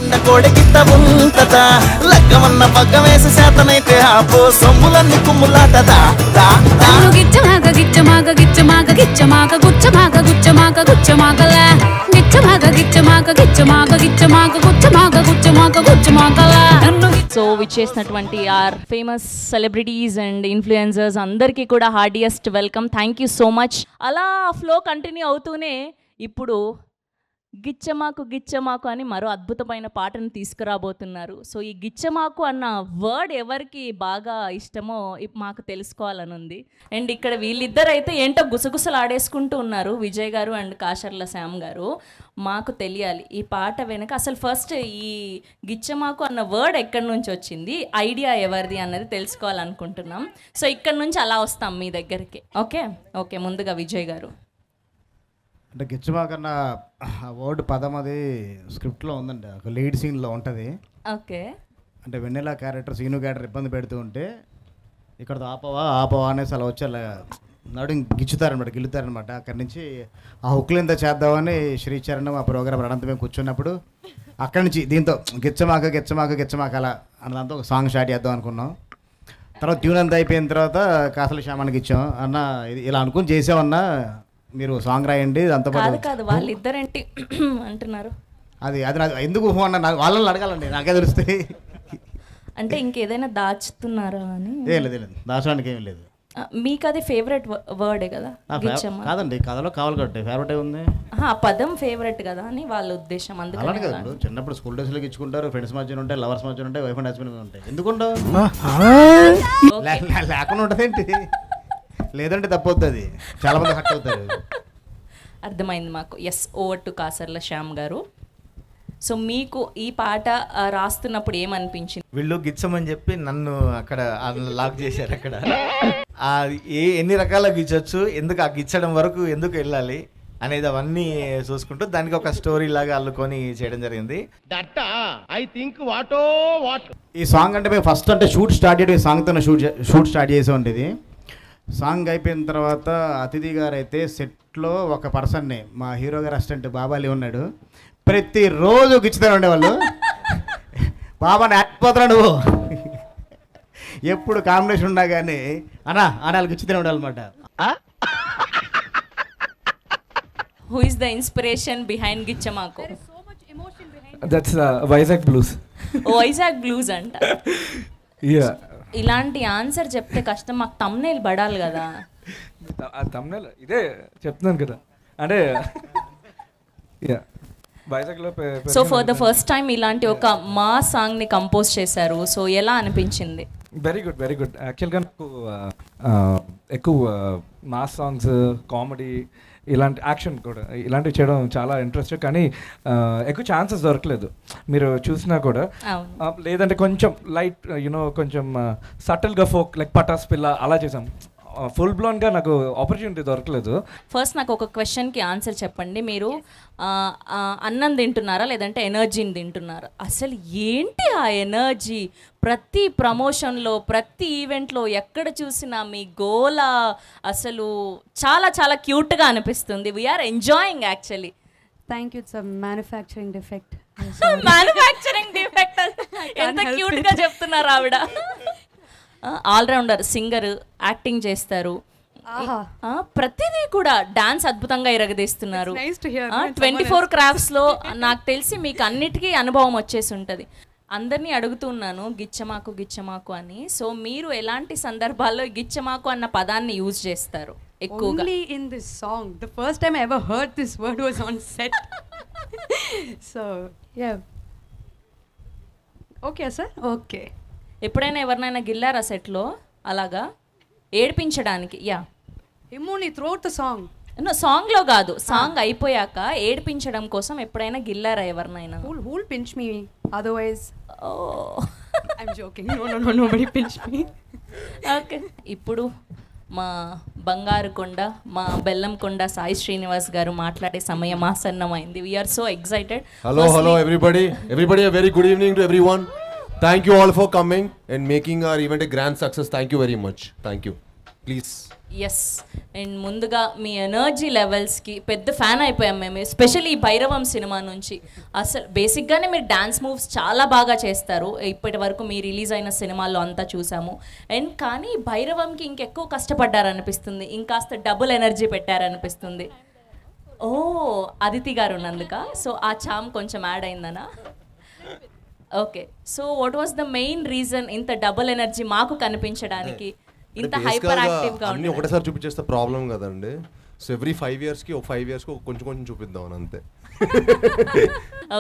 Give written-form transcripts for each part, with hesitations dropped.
నిండా కోడి గిట్ట ఉంటదా లగ్గమన్న పగ్గ వేసి శాతనైతే ఆపో సొమ్ములన్నీ కుమ్ములాటదా గిచ్చమాగ గిచ్చమాగ గిచ్చమాగ గిచ్చమాగ గుచ్చమాగ గుచ్చమాగ గుచ్చమాగలా గిచ్చమాగ గిచ్చమాగ గిచ్చమాగ గిచ్చమాగ గుచ్చమాగ గుచ్చమాగ గుచ్చమాగలా. సో విచ్చేసినటువంటి our famous celebrities and influencers అందరికీ కూడా heartiest welcome. Thank you so much. అలా ఫ్లో కంటిన్యూ అవుతూనే ఇప్పుడు గిచ్చమాకు గిచ్చమాకు అని మరో అద్భుతమైన పాటను తీసుకురాబోతున్నారు. సో ఈ గిచ్చమాకు అన్న వర్డ్ ఎవరికి బాగా ఇష్టమో మాకు తెలుసుకోవాలని ఉంది. అండ్ ఇక్కడ వీళ్ళిద్దరు అయితే ఏంటో గుసగుసలు ఆడేసుకుంటూ ఉన్నారు, విజయ్ గారు అండ్ కాశర్ల శ్యామ్ గారు. మాకు తెలియాలి ఈ పాట వెనక అసలు ఫస్ట్ ఈ గిచ్చమాకు అన్న వర్డ్ ఎక్కడి నుంచి వచ్చింది, ఐడియా ఎవరిది అన్నది తెలుసుకోవాలనుకుంటున్నాం. సో ఇక్కడ నుంచి అలా వస్తాం మీ దగ్గరికి. ఓకే ఓకే ముందుగా విజయ్ గారు. అంటే గిచ్చమాకన్నా వర్డ్ పదం అది స్క్రిప్ట్లో ఉందండి, ఒక లీడ్ సీన్లో ఉంటుంది. ఓకే. అంటే వెన్నెల క్యారెక్టర్ సీను క్యారెక్టర్ ఇబ్బంది పెడుతూ ఉంటే ఇక్కడ ఆపవా అనేసి అలా వచ్చి అలా నడు గిచ్చుతారనమాట, గిల్లుతారనమాట. అక్కడి నుంచి ఆ హుక్లు ఎంత చేద్దామని శ్రీచరణ్ ఆ ప్రోగ్రామ్ అనంత మేము కూర్చున్నప్పుడు అక్కడి నుంచి దీంతో గిచ్చమాక గిచ్చమాక గిచ్చమాక అలా అన్నదాంతో ఒక సాంగ్ స్టార్ట్ చేద్దాం అనుకున్నాం. తర్వాత ట్యూన్ అంతా అయిపోయిన తర్వాత కాసల శ్యామానికి ఇచ్చాం. అన్న ఇది ఇలా అనుకుని చేసామన్నా మీరు సాంగ్ రాయండి అంత కాదు వాళ్ళిద్దరేంటి అంటున్నారు. అది అది నాకు ఎందుకు అన్న వాళ్ళని అడగాలండి, నాకే తెలుస్తాయి. అంటే ఇంకేదైనా దాచుతున్నారా అని. ఏం లేదు దాచడానికి ఏం లేదు. మీకు అది ఫేవరెట్ వర్డే కదా? కాదండి, కథలో కావాలి కాబట్టి ఫేవరెట్ ఉంది. ఆ పదం ఫేవరెట్ కదా అని వాళ్ళ ఉద్దేశం. అలానే కదా, ఇప్పుడు చిన్నప్పుడు స్కూల్ డేస్లో ఇచ్చుకుంటారు, ఫ్రెండ్స్ మధ్యన ఉంటాయి, లవర్స్ మధ్యన ఉంటాయి, వైఫ్ అండ్ హస్బెండ్ ఉంటాయి. ఎందుకుంటావు లేకుండా ఉంటుందేంటి? లేదంటే తప్పవుతుంది, అది చాలా మంది హట్ అవుతారు. అర్థమైంది మాకు. Yes, over to Kasarla Shyam గారు. సో మీకు ఈ పాట రాస్తున్నప్పుడు ఏమనిపించింది? వీళ్ళు గిచ్చమని చెప్పి నన్ను అక్కడ లాక్ చేశారు. అక్కడ ఎన్ని రకాల గిచ్చొచ్చు, ఎందుకు ఆ గిచ్చడం వరకు ఎందుకు వెళ్ళాలి అనేది అవన్నీ చూసుకుంటూ దానికి ఒక స్టోరీ లాగా అల్లుకొని చేయడం జరిగింది. ఈ సాంగ్ అంటే మేము ఫస్ట్ అంటే షూట్ స్టార్ట్ చేయడం, ఈ సాంగ్తో షూట్ స్టార్ట్ చేసే ఉంటుంది. సాంగ్ అయిపోయిన తర్వాత అతిథి గారు అయితే సెట్లో ఒక పర్సన్ని, మా హీరో గారు అసిస్టెంట్ బాబాలి ఉన్నాడు, ప్రతిరోజు గిచ్చుతూనే ఉండేవాళ్ళు. బాబాని ఆడిపోతున్నాడు నువ్వు, ఎప్పుడు కాంబినేషన్ ఉన్నా కానీ ఆడాలి గిచ్చుతూనే ఉండాలన్నమాట. Who is the inspiration behind గిచ్చమాకు? There is so much emotion behind it. That's Vizag Blues. Vizag blues అంట. Yeah. ఇలాంటి ఆన్సర్ చెప్తే కష్టం, మాకు తమ్నైల్ పడాలి కదా. ఆ తమ్నైల్ ఇదే చెప్తున్నాను కదా. అంటే వైజాగ్లో. So for the first time ఇలాంటి ఒక మా సాంగ్ని కంపోజ్ చేశారు. సో ఎలా అనిపించింది? Very good, very good. యాక్చువల్గా నాకు ఎక్కువ మాస్ సాంగ్స్, కామెడీ, ఇలాంటి యాక్షన్ కూడా ఇలాంటివి చేయడం చాలా ఇంట్రెస్ట్. కానీ ఎక్కువ ఛాన్సెస్ దొరకలేదు మీరు చూసినా కూడా. లేదంటే కొంచెం లైట్ కొంచెం సటిల్గా ఫోక్ లైక్ పటాస్ పిల్ల అలా చేసాం. ఫుల్ బ్లోన్గా నాకు ఆపర్చునిటీ దొరకలేదు. ఫస్ట్ నాకు ఒక క్వశ్చన్కి ఆన్సర్ చెప్పండి. మీరు అన్నం తింటున్నారా లేదంటే ఎనర్జీని తింటున్నారా? అసలు ఏంటి ఆ ఎనర్జీ? ప్రతి ప్రమోషన్లో, ప్రతి ఈవెంట్లో ఎక్కడ చూసినా మీ గోల అసలు చాలా చాలా క్యూట్గా అనిపిస్తుంది. We are enjoying actually. Thank you. It's a manufacturing defect. Manufacturing defect ఎంత క్యూట్గా చెప్తున్నారు ఆవిడ. ఆల్రౌండర్, సింగర్, యాక్టింగ్ చేస్తారు, ప్రతిదీ కూడా డాన్స్ అద్భుతంగా ఇరగదీస్తున్నారు. 24 క్రాఫ్ట్స్లో నాకు తెలిసి మీకు అన్నిటికీ అనుభవం వచ్చేసి ఉంటుంది. అందరినీ అడుగుతున్నాను గిచ్చమాకు గిచ్చమాకు అని. సో మీరు ఎలాంటి సందర్భాల్లో గిచ్చమాకు అన్న పదాన్ని యూజ్ చేస్తారు ఎక్కువగా? Only in this song. The first time I ever heard this word was on set. So yeah. Okay sir. Okay. ఎప్పుడైనా ఎవరినైనా గిల్లారా సెట్లో అలాగా ఏడిపించడానికి? Yeah. Immunity throughout the song. సాంగ్లో కాదు, సాంగ్ అయిపోయాక ఏడిపించడం కోసం ఎప్పుడైనా గిల్లారా ఎవరినైనా? Who'll pinch me otherwise? Oh. I'm joking. No, nobody pinch me. Okay. ఇప్పుడు మా బంగారు కొండ, మా బెల్లం కొండ సాయి శ్రీనివాస్ గారు మాట్లాడే సమయం ఆసన్నమైంది. We are so excited. Hello everybody a very good evening to everyone. Thank you all for coming and making our event a grand success. Thank you very much. Thank you. Please. Yes, and ముందుగా మీ energy లెవెల్స్కి పెద్ద fan అయిపోయాం మేము, especially ఈ Bhairavam cinema నుంచి. అసలు బేసిక్గానే మీరు dance moves చాలా బాగా చేస్తారు, ఇప్పటి వరకు మీ రిలీజ్ అయిన సినిమాల్లో అంతా చూసాము. అండ్ కానీ భైరవంకి ఇంకెక్కువ కష్టపడ్డారనిపిస్తుంది, ఇంకాస్త డబుల్ ఎనర్జీ పెట్టారనిపిస్తుంది. ఓ, అదితి గారు ఉన్నందుక, సో ఆ చామ్ కొంచెం యాడ్ అయిందనా? Okay, so what was the main reason ఇంత డబుల్ ఎనర్జీ మాకు కనిపించడానికి, ఇంత హైపర్ యాక్టివ్గా అన్ని ఒకటేసారి చూపించేస్తే ప్రాబ్లం కదండి. సో ఎవ్రీ 5 yearsకి ఒక 5 yearsకి కొంచెం కొంచెం చూపిద్దాం అంతే.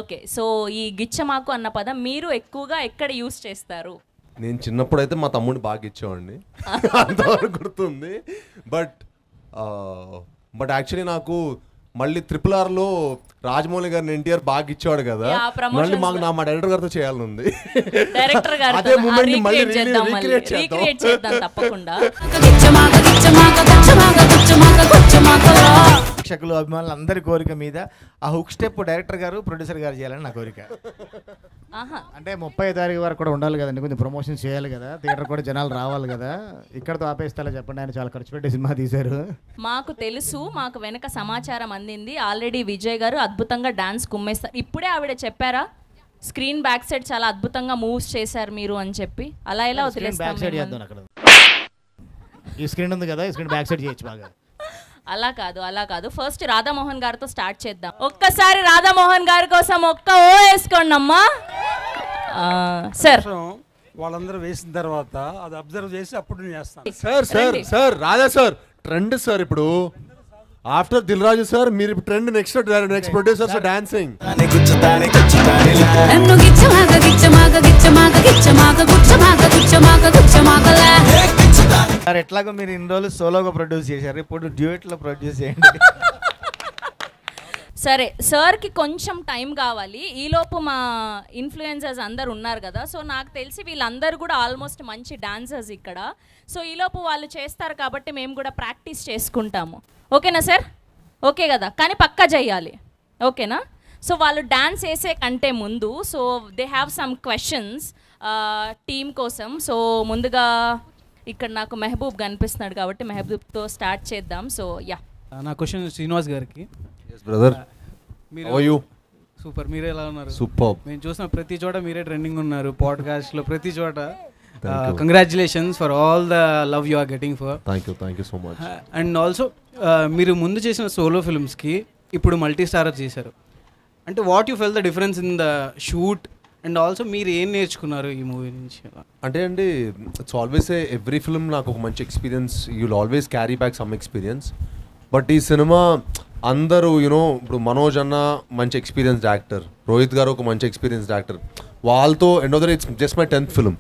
ఓకే, సో ఈ గిచ్చమాకు అన్న పదం మీరు ఎక్కువగా ఎక్కడ యూస్ చేస్తారు? నేను చిన్నప్పుడు అయితే మా తమ్ముడిని బాగా ఇచ్చేవాడిని, అంతవరకు గుర్తుంది. బట్ యాక్చువల్లీ నాకు మళ్ళీ RRRలో రాజమౌళి గారిని ఎన్టీఆర్ బాగా ఇచ్చేవాడు కదా, మళ్ళీ మా డైరెక్టర్ గారితో చేయాలని ఉంది. డైరెక్టర్ గారు అదే మూమెంట్ ని మళ్ళీ రీక్రియేట్ చేద్దాం తప్పకుండా. ప్రేక్షకులు అభిమానులు అందరి కోరిక మీద ఆ హుక్ స్టెప్ డైరెక్టర్ గారు ప్రొడ్యూసర్ గారు చేయాలని నా కోరిక. అంటే 30 తారీఖు వరకు కూడా ఉండాలి కదండి, కొంచెం ప్రమోషన్ చేయాలి కదా, థియేటర్ కూడా జనాలు రావాలి కదా. ఇక్కడతో ఆపేస్తా చెప్పండి, ఆయన చాలా ఖర్చు పెట్టి సినిమా తీశారు. మాకు తెలుసు, మాకు వెనక సమాచారం అందింది. ఆల్రెడీ విజయ్ గారు అద్భుతంగా డాన్స్ కుమ్మేస్తారు. ఇప్పుడే ఆవిడ చెప్పారా స్క్రీన్ బ్యాక్ సైడ్ చాలా అద్భుతంగా మూవ్స్ చేశారు మీరు అని చెప్పి, అలా ఎలా వదిలేస్తాం? ఈ స్క్రీన్ ఉంది కదా, ఈ స్క్రీన్ బ్యాక్ సైడ్ చేయొచ్చు బాగా. అలా కాదు, ఫస్ట్ రాధామోహన్ గారితో స్టార్ట్ చేద్దాం. ఒక్కసారి రాధామోహన్ గారి కోసం ఒక్క ఓ వేసుకోండి అమ్మా. సార్ వాళ్ళందరూ వేసిన తర్వాత అది అబ్జర్వ్ చేసి అప్పుడు నేను చేస్తాను. Sir Radha sir trend sir ఇప్పుడు ఆఫ్టర్ దిల్ రాజు సార్ మీరు trend next producers dancing. Sir ఎట్లాగో మీరు ఇన్ని రోజులు సోలోగా ప్రొడ్యూస్ చేశారు, ఇప్పుడు డ్యూయెట్లో ప్రొడ్యూస్ చేయండి. సరే, సార్కి కొంచెం టైం కావాలి. ఈలోపు మా ఇన్ఫ్లుయెన్సర్స్ అందరు ఉన్నారు కదా, సో నాకు తెలిసి వీళ్ళందరూ కూడా ఆల్మోస్ట్ మంచి డాన్సర్స్ ఇక్కడ. సో ఈలోపు వాళ్ళు చేస్తారు కాబట్టి మేము కూడా ప్రాక్టీస్ చేసుకుంటాము. ఓకేనా సార్? ఓకే కదా, కానీ పక్కా చేయాలి. ఓకేనా? సో వాళ్ళు డాన్స్ వేసే కంటే ముందు so they have some questions team కోసం. సో ముందుగా ఇక్కడ నాకు మెహబూబ్ కనిపిస్తున్నాడు కాబట్టి మెహబూబ్తో స్టార్ట్ చేద్దాం. సో యా, నా క్వశ్చన్ శ్రీనివాస్ గారికి. Brother, how are you? Super, మీరే ఎలా ఉన్నారు? సూపర్. మేము చూసిన ప్రతి చోట మీరే ట్రెండింగ్ ఉన్నారు, పాడ్కాస్ట్లో ప్రతి చోట. Congratulations for all the love you are getting for. Thank you so much. And also మీరు ముందు చేసిన సోలో ఫిల్మ్స్కి ఇప్పుడు మల్టీ స్టారర్ చేశారు, అంటే what you fell the difference in the shoot and also మీరు ఏం నేర్చుకున్నారు ఈ మూవీ నుంచి? అంటే అండి, ఇట్స్ ఆల్వేస్ ఎవ్రీ ఫిల్మ్ నాకు ఒక మంచి experience, you will always carry back some experience. But ఈ సినిమా అందరూ ఇప్పుడు మనోజ్ అన్న మంచి ఎక్స్పీరియన్స్డ్ యాక్టర్, రోహిత్ గారు ఒక మంచి ఎక్స్పీరియన్స్డ్ యాక్టర్, వాళ్ళతో and it's just my 10th film.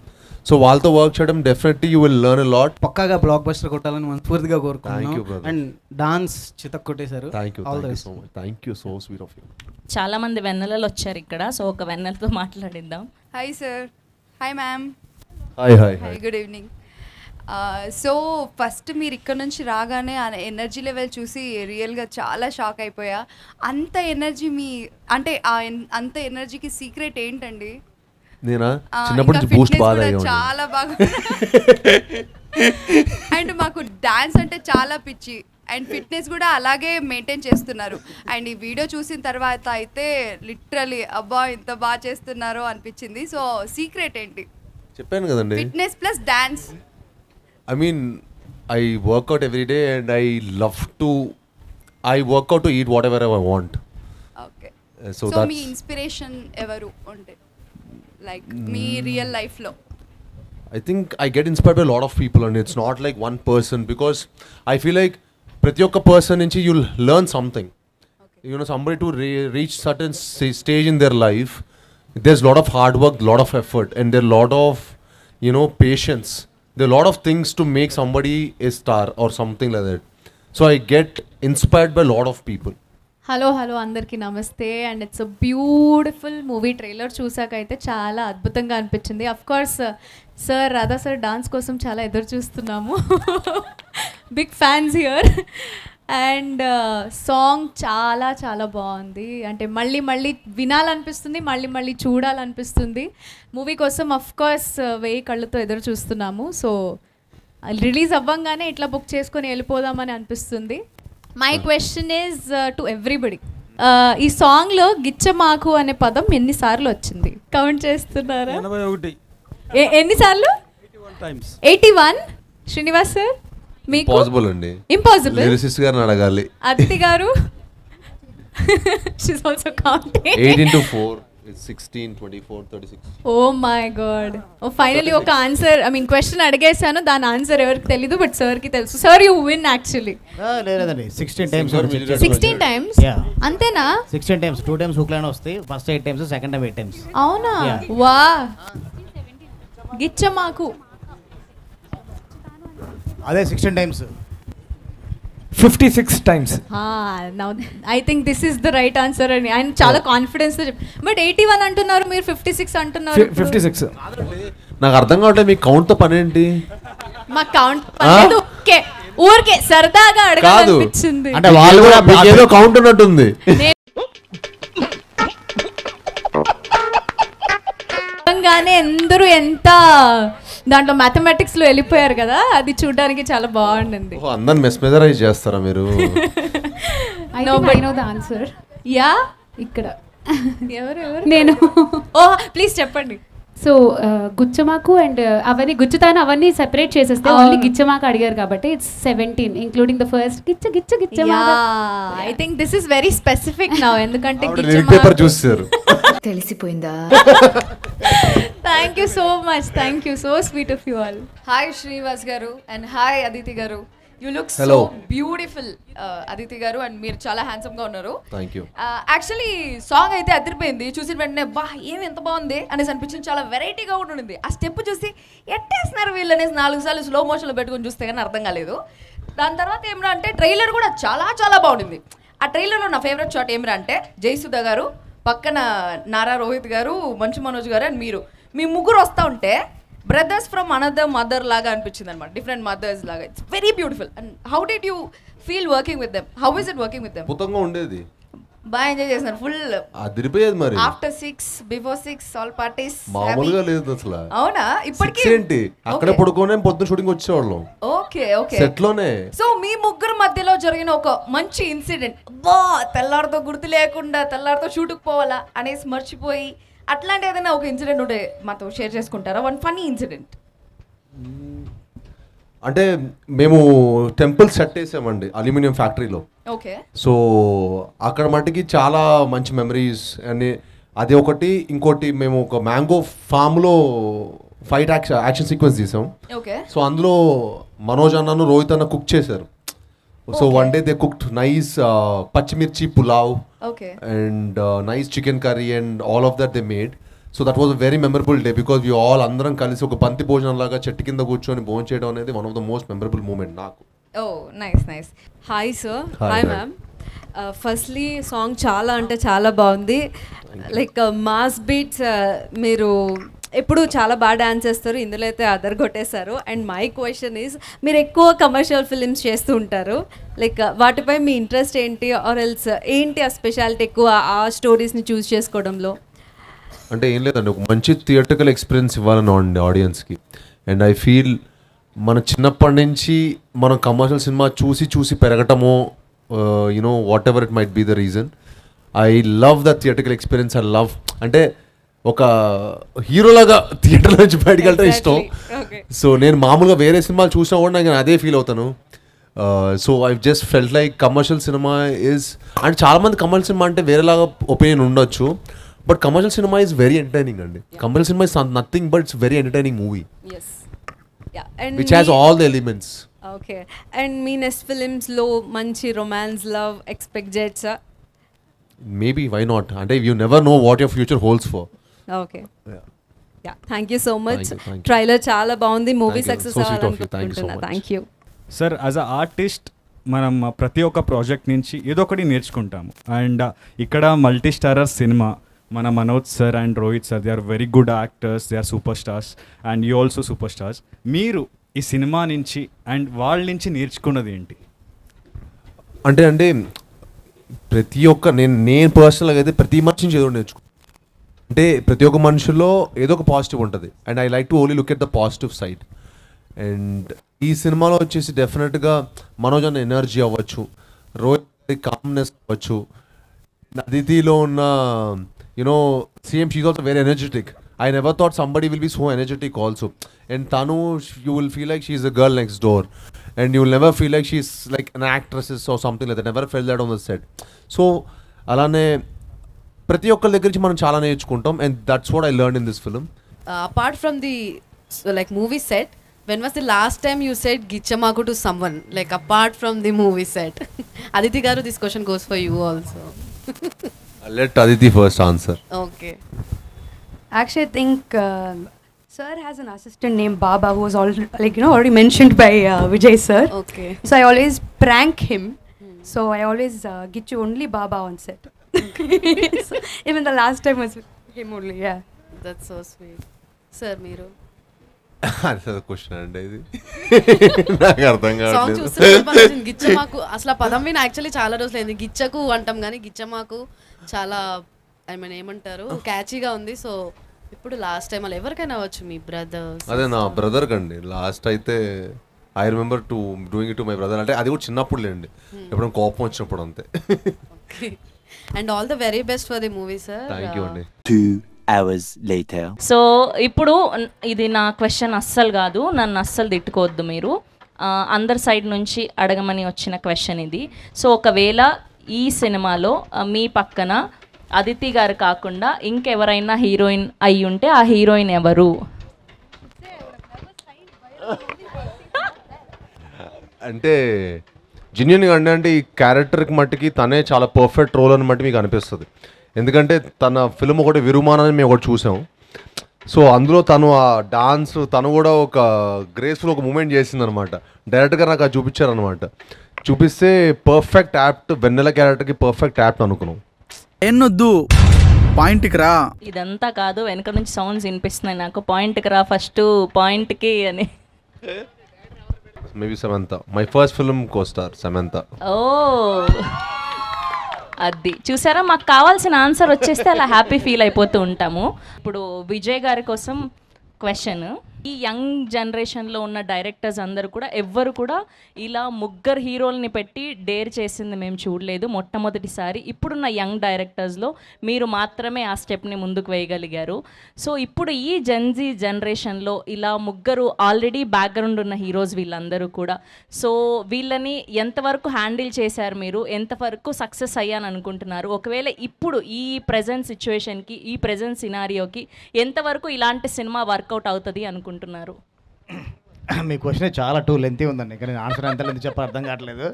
So వాళ్ళతో వర్క్ చేయడం definitely you will learn a lot. పక్కాగా బ్లాక్ బస్టర్ కొట్టాలని మనస్ఫూర్తిగా కోరుకుంటున్నాను. అండ్ డాన్స్ చితక్ కొట్టేశారు. Thank you so sweet of you. చాలా మంది వెన్నెలలు వచ్చారు ఇక్కడ, సో ఒక వెన్నెలతో మాట్లాడిద్దాం. Hi sir. Hi ma'am. Hi good evening. So first మీరు ఇక్కడ నుంచి రాగానే ఆ ఎనర్జీ లెవెల్ చూసి రియల్గా చాలా షాక్ అయిపోయా. అంత ఎనర్జీ అంటే అంత ఎనర్జీకి సీక్రెట్ ఏంటండి? నేనా చిన్నప్పటి నుంచి బూస్ట్ బాగా చాలా బాగా. అండ్ మాకు డాన్స్ అంటే చాలా పిచ్చి అండ్ ఫిట్నెస్ కూడా అలాగే మెయింటైన్ చేస్తున్నారు. అండ్ ఈ వీడియో చూసిన తర్వాత అయితే లిటరలీ అబ్బా ఇంత బాగా చేస్తున్నారో అనిపించింది. సో సీక్రెట్ ఏంటి? చెప్పాను కదండి, fitness plus dance. I mean, I work out every day and I work out to eat whatever I want. Okay. So me inspiration ఎవరు ఉంటే లైక్ మీ రియల్ లైఫ్లో? I think I get inspired by a lot of people and it's not like one person, because I feel like ప్రతి ఒక్క person నుంచి you'll learn something. Okay. Somebody to reach certain stage in their life, there's a lot of hard work, lot of effort, and there are a lot of patience. There are a lot of things to make somebody a star or something like that. So I get inspired by a lot of people. Hello అందరికీ నమస్తే. And it's a beautiful movie. Trailer చూసాకైతే చాలా అద్భుతంగా అనిపించింది. Of course sir Radha sir dance కోసం చాలా ఎదురు చూస్తున్నాము. Big fans here. And song చాలా చాలా బాగుంది. అంటే మళ్ళీ వినాలనిపిస్తుంది, మళ్ళీ చూడాలనిపిస్తుంది. మూవీ కోసం అఫ్ కోర్స్ 1000 కళ్ళతో ఎదురు చూస్తున్నాము. సో రిలీజ్ అవ్వంగానే ఇట్లా బుక్ చేసుకొని వెళ్ళిపోదామని అనిపిస్తుంది. My question is to everybody, ఈ సాంగ్లో గిచ్చమాకు అనే పదం ఎన్నిసార్లు వచ్చింది? కౌంట్ చేస్తున్నారా? 81 ఎన్నిసార్లు? 81. శ్రీనివాస్ సార్ మీకు పాసిబుల్ అండి. ఇంపాసిబుల్. లిరిసిస్ట్ గారిని అడగాలి. అదితి గారు she's also counting. 8 into 4 is 16, 24, 36. Oh my god. Oh, finally ఒక ఆన్సర్, ఐ మీన్ క్వశ్చన్ అడిగేసాను, దాని ఆన్సర్ ఎవరికి తెలీదు, బట్ సార్ కి తెలుసు. Sir you win actually. లేదండి 16 టైమ్స్ 16 టైమ్స్ అంతేనా? 16 టైమ్స్ 2 టైమ్స్ హుక్ లైన్ వస్తాయి. First 8 times, second time 8 times. అవునా? వా గిచ్చమాకు అదే 16 times 56 times. Now I think this is the right answer అని ఆయన చాలా కాన్ఫిడెన్స్ తో బట్ 81 అంటున్నారు, మీరు 56 అంటున్నారు. 56. నాకు అర్థం కావట్లేదు, మీ కౌంట్ తో పని ఏంటి? మా కౌంట్ పర్లేదు, ఓకే, ఊరికే సరదాగా అడగాలనిపించింది. అంటే వాళ్ళు కూడా ఏదో కౌంట్ ఉన్నట్టుంది. అందరూ ఎంత దాంట్లో మ్యాథమెటిక్స్ లో వెళ్ళిపోయారు కదా, అది చూడడానికి చాలా బాగుండింది. అందరిని మెస్మెరైజ్ చేస్తారా మీరు? I know the answer. Yeah ఇక్కడ ఎవరు నేను. ఓ ప్లీజ్ చెప్పండి. సో గుచ్చమాకు అండ్ అవన్నీ గుచ్చుతాను అవన్నీ సెపరేట్ చేసేస్తే ఓన్లీ గిచ్చమాకు అడిగారు కాబట్టి ఇట్స్ 17 ఇంక్లూడింగ్ ద ఫస్ట్ గిచ్చ గిచ్చ గిచ్చమాకు. I think this is very specific now, ఎందుకంటే పేపర్ చూసారు. తెలిసిపోయిందా? Thank you so much, thank you, so sweet of you all. Hi Srinivas garu and hi Aditi garu. You look so Hello. Beautiful Aditi garu, and మీరు చాలా handsome గా ఉన్నారు. Thank you. యాక్చువల్లీ సాంగ్ అయితే అదిరిపోయింది, చూసిన వెంటనే బా ఏమి ఎంత బాగుంది అనేసి అనిపించింది. చాలా వెరైటీగా కూడా ఉండింది. ఆ స్టెప్ చూసి ఎట్టేస్తున్నారు వీళ్ళు అనేసి 4 సార్లు స్లో మోషన్లో పెట్టుకొని చూస్తే కానీ అర్థం కాలేదు. దాని తర్వాత ఏమిరా అంటే ట్రైలర్ కూడా చాలా చాలా బాగుండింది. ఆ ట్రైలర్లో నా ఫేవరెట్ షాట్ ఏమిరా అంటే జయసుధ గారు పక్కన నారా రోహిత్ గారు, మంచు మనోజ్ గారు అండ్ మీరు, మీ ముగ్గురు వస్తూ ఉంటే బ్రదర్స్ ఫ్రమ్ అనదర్ మదర్ లాగా అనిపించింది అనమాట, డిఫరెంట్ మదర్స్ లాగా. It's very beautiful. And how did you feel working with them? How is it working with them? అద్భుతంగా ఉండేది, బాగా ఎంజాయ్ చేస్తున్నారు ఫుల్. అదిరిపోయేది. మరి ఆఫ్టర్ 6 బిఫోర్ 6 ఆల్ పార్టీస్ మామూలుగా లేదు అసలు. అవునా? ఇప్పటికీ ఏంటి అక్కడే పడుకోనే పొద్దున షూటింగ్ వచ్చేవాళ్ళం. ఓకే ఓకే సెట్ లోనే. సో మీ ముగ్గురు మధ్యలో జరిగిన ఒక మంచి ఇన్సిడెంట్, బా తెల్లారితో గుర్తు లేకుండా తెల్లారితో షూట్కి పోవాలా అనేసి మర్చిపోయి అట్లాంటి ఏదైనా ఒక ఇన్సిడెంట్ ఉంటే మాతో షేర్ చేసుకుంటారా? One funny incident. అంటే మేము టెంపుల్ సెట్ వేసామండి అల్యూమినియం ఫ్యాక్టరీలో. ఓకే. సో అక్కడ మట్టుకి చాలా మంచి మెమరీస్ అని అది ఒకటి. ఇంకోటి మేము ఒక మ్యాంగో ఫామ్లో ఫైట్ యాక్షన్ సీక్వెన్స్ తీసాం. ఓకే. సో అందులో మనోజ్ అన్నను రోహిత్ అన్న కుక్ చేశారు. So one day they cooked nice pachimirchi pulao and nice chicken curry and all of that they made. So that was a very memorable day because we all అందరం కలిసి ఒక బంతి భోజనం లాగా చెట్టు కింద కూర్చొని భోజనం చేయడం అనేది one of the most memorable moment నాకు. ఓ nice nice. Hi sir. Hi, hi ma'am. Firstly song చాలా అంటే చాలా బాగుంది. లైక్ మాస్ బీట్స్ మీరు ఎప్పుడు చాలా బాగా డాన్స్ చేస్తారు, ఇందులో అయితే అదర్ కొట్టేశారు. అండ్ మై క్వశ్చన్ ఈజ్, మీరు ఎక్కువ కమర్షియల్ ఫిలిమ్స్ చేస్తూ ఉంటారు, లైక్ వాటిపై మీ ఇంట్రెస్ట్ ఏంటి? ఆర్ ఎల్స్ ఏంటి ఆ స్పెషాలిటీ ఎక్కువ ఆ స్టోరీస్ని చూస్ చేసుకోవడంలో? అంటే ఏం లేదండి, ఒక మంచి థియేటర్కల్ ఎక్స్పీరియన్స్ ఇవ్వాలని అండి ఆడియన్స్కి. అండ్ ఐ ఫీల్ మన చిన్నప్పటి నుంచి మనం కమర్షియల్ సినిమా చూసి చూసి పెరగటమో you know whatever it might be the reason, I love the theatrical experience. I love అంటే ఒక హీరోలాగా థియేటర్ నుంచి బయటకు వెళ్ళటం ఇష్టం. సో నేను మామూలుగా వేరే సినిమాలు చూసినా కూడా నాకు అదే ఫీల్ అవుతాను. So I just felt like commercial cinema is, అంటే చాలామంది కమర్షియల్ సినిమా అంటే వేరేలాగా ఒపీనియన్ ఉండొచ్చు, but commercial cinema is very entertaining అండి. Commercial cinema is nothing but it's very entertaining movie which has all the elements. Okay. And మీ next ఫిలిమ్స్లో మంచి romance love expect చేయొచ్చా? Maybe, why not? అంటే you never know what your future holds for. Okay. Yeah, thank you so much. Trailer చాలా బాగుంది, movie success అవ్వాలనుకుంటున్నా. Thank you sir. As a artist మనం ప్రతి ఒక్క ప్రాజెక్ట్ నుంచి ఏదో ఒకటి నేర్చుకుంటాము. అండ్ ఇక్కడ మల్టీ స్టారర్ సినిమా, మన Manoj sir and Rohit sir, they are very good actors, they are super stars and you also super stars. మీరు ఈ సినిమా నుంచి అండ్ వాళ్ళ నుంచి నేర్చుకున్నది ఏంటి? అంటే ప్రతి ఒక్క నేను పర్సనల్గా అయితే ప్రతి మనిషి నుంచి ఏదో నేర్చుకో. అంటే ప్రతి ఒక్క మనుషుల్లో ఏదో ఒక పాజిటివ్ ఉంటుంది. And I like to only look at the positive side. And ఈ సినిమాలో వచ్చేసి డెఫినెట్గా మనోజ్ అన్న ఎనర్జీ అవ్వచ్చు, రోహిత్ కామ్నెస్ అవ్వచ్చు, అదితిలో ఉన్న you know same she also very energetic. I never thought somebody will be so energetic also. And Tanu, you will feel like she's a girl next door. And you will never feel like she's like an actress or something like that. Never felt that on the set. So, alane ప్రతి ఒక్కరి దగ్గర నుంచి మనం చాలా నేర్చుకుంటాం. And that's what I learned in this film. Apart from the like movie set, when was the last time you said Gichamaku to someone? Like apart from the movie set. Aditi Garu, this question goes for you also. I'll let Aditi first answer. Okay. Actually, I think sir has an assistant named Baba who was already mentioned by Vijay sir. Okay. So I always prank him. So I always get you only Baba on set. So, even the last time was him only. Yeah. That's so sweet. Sir, Meeru. అదే question అండి ఇది. నాకు అర్థం song కావట్లేదు. చూస్తే గిచ్చమాకు అసలు ఆ పదం విని యాక్చువల్లీ చాలా రోజులు అయింది. గిచ్చకు అంటాం కానీ గిచ్చమాకు చాలా ఐ మీన్ ఏమంటారు క్యాచీగా ఉంది. సో ఇప్పుడు లాస్ట్ టైం అలా ఎవరికైనా అవ్వచ్చు, మీ బ్రదర్స్. అదే నా బ్రదర్ కండి లాస్ట్ అయితే I remember to doing it to my brother. అంటే అది కూడా చిన్నప్పుడు లేండి, ఎప్పుడైనా కోపం వచ్చినప్పుడు అంతే. And all the very best for the movie sir. Thank you అండి. 2 hours later. సో ఇప్పుడు ఇది నా క్వశ్చన్ అస్సలు కాదు, నన్ను అస్సలు తిట్టుకోవద్దు మీరు. అందరి సైడ్ నుంచి అడగమని వచ్చిన క్వశ్చన్ ఇది. సో ఒకవేళ ఈ సినిమాలో మీ పక్కన అదితి గారు కాకుండా ఇంకెవరైనా హీరోయిన్ అయి ఉంటే ఆ హీరోయిన్ ఎవరు? అంటే జెన్యూన్గా అంటే ఈ క్యారెక్టర్కి మట్టికి తనే చాలా పర్ఫెక్ట్ రోల్ అని మట్టి మీకు అనిపిస్తుంది. ఎందుకంటే తన ఫిల్మ్ ఒకటి విరుమానాన్ని మేము ఒకటి చూసాం. సో అందులో తను ఆ డాన్స్ తను కూడా ఒక గ్రేస్ఫుల్ ఒక మూమెంట్ చేసిందనమాట. డైరెక్ట్గా నాకు అది చూపించారనమాట. చూపిస్తే పర్ఫెక్ట్ యాప్ట్, వెన్నెల క్యారెక్టర్కి పర్ఫెక్ట్ యాప్ట్ అనుకున్నాం. ఎన్నొద్దు పాయింట్కి రా. ఇదంతా కాదు, వెనక నుంచి సౌండ్స్ వినిపిస్తున్నాయి నాకు. పాయింట్కి రా ఫస్ట్, పాయింట్కి అని. Maybe Samantha, my first film costar Samantha. ఓ అది చూసారా, మాకు కావాల్సిన ఆన్సర్ వచ్చేస్తే అలా హ్యాపీ ఫీల్ అయిపోతూ ఉంటాము. ఇప్పుడు విజయ్ గారి కోసం క్వశ్చన్. ఈ యంగ్ జనరేషన్లో ఉన్న డైరెక్టర్స్ అందరూ కూడా ఎవ్వరు కూడా ఇలా ముగ్గురు హీరోల్ని పెట్టి డేర్ చేసింది మేము చూడలేదు, మొట్టమొదటిసారి. ఇప్పుడున్న యంగ్ డైరెక్టర్స్లో మీరు మాత్రమే ఆ స్టెప్ని ముందుకు వేయగలిగారు. సో ఇప్పుడు ఈ జెన్జీ జనరేషన్లో ఇలా ముగ్గురు ఆల్రెడీ బ్యాక్గ్రౌండ్ ఉన్న హీరోస్ వీళ్ళందరూ కూడా. సో వీళ్ళని ఎంతవరకు హ్యాండిల్ చేశారు మీరు, ఎంతవరకు సక్సెస్ అయ్యాను అనుకుంటున్నారు? ఒకవేళ ఇప్పుడు ఈ ప్రజెంట్ సిచ్యువేషన్కి, ఈ ప్రజెంట్ సినారియోకి ఎంతవరకు ఇలాంటి సినిమా వర్కౌట్ అవుతుంది అనుకుంటున్నారు? మీ క్వశ్చన్ చాలా లెంతీ ఉందండి, కానీ ఆన్సర్ ఎంత లెంతీ చెప్పాలి అర్థం కావట్లేదు.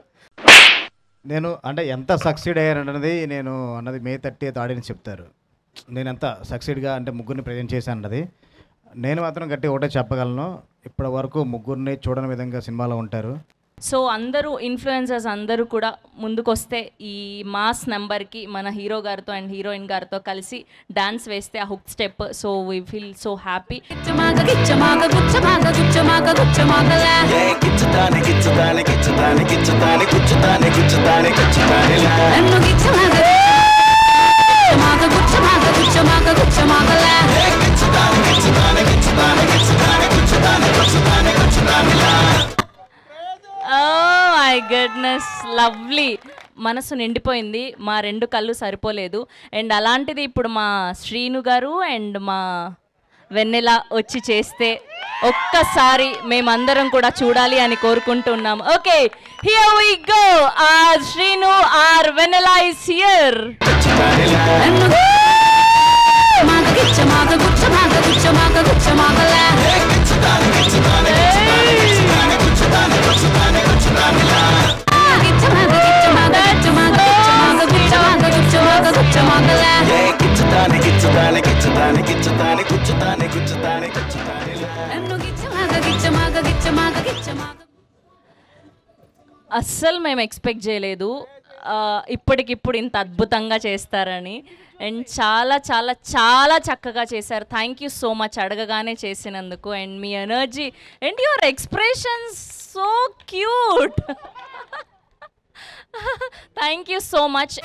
నేను అంటే ఎంత సక్సీడ్ అయ్యానన్నది నేను అన్నది May 30th ఆడియన్స్ చెప్తారు. నేను ఎంత సక్సీడ్గా అంటే ముగ్గురిని ప్రజెంట్ చేశాను అన్నది. నేను మాత్రం గట్టి ఒకటే చెప్పగలను, ఇప్పటి వరకు ముగ్గురిని చూడని విధంగా సినిమాలో ఉంటారు. సో అందరూ ఇన్ఫ్లుయెన్సర్స్ అందరూ కూడా ముందుకొస్తే ఈ మాస్ నెంబర్కి మన హీరో గారితో అండ్ హీరోయిన్ గారితో కలిసి డాన్స్ వేస్తే ఆ hook step, so we feel so happy. My goodness, lovely. మనసు నిండిపోయింది, మా రెండు కళ్ళు సరిపోలేదు. అండ్ అలాంటిది ఇప్పుడు మా శ్రీను గారు అండ్ మా వెన్నెల వచ్చి చేస్తే ఒక్కసారి మేమందరం కూడా చూడాలి అని కోరుకుంటున్నాం. Okay, here we go. Our Srinu our Vennela is here. అస్సలు మేము ఎక్స్పెక్ట్ చేయలేదు ఇప్పటికిప్పుడు ఇంత అద్భుతంగా చేస్తారని. అండ్ చాలా చాలా చాలా చక్కగా చేశారు. థ్యాంక్ యూ సో మచ్ అడగగానే చేసినందుకు. And me energy and your expressions so cute. Thank you so much.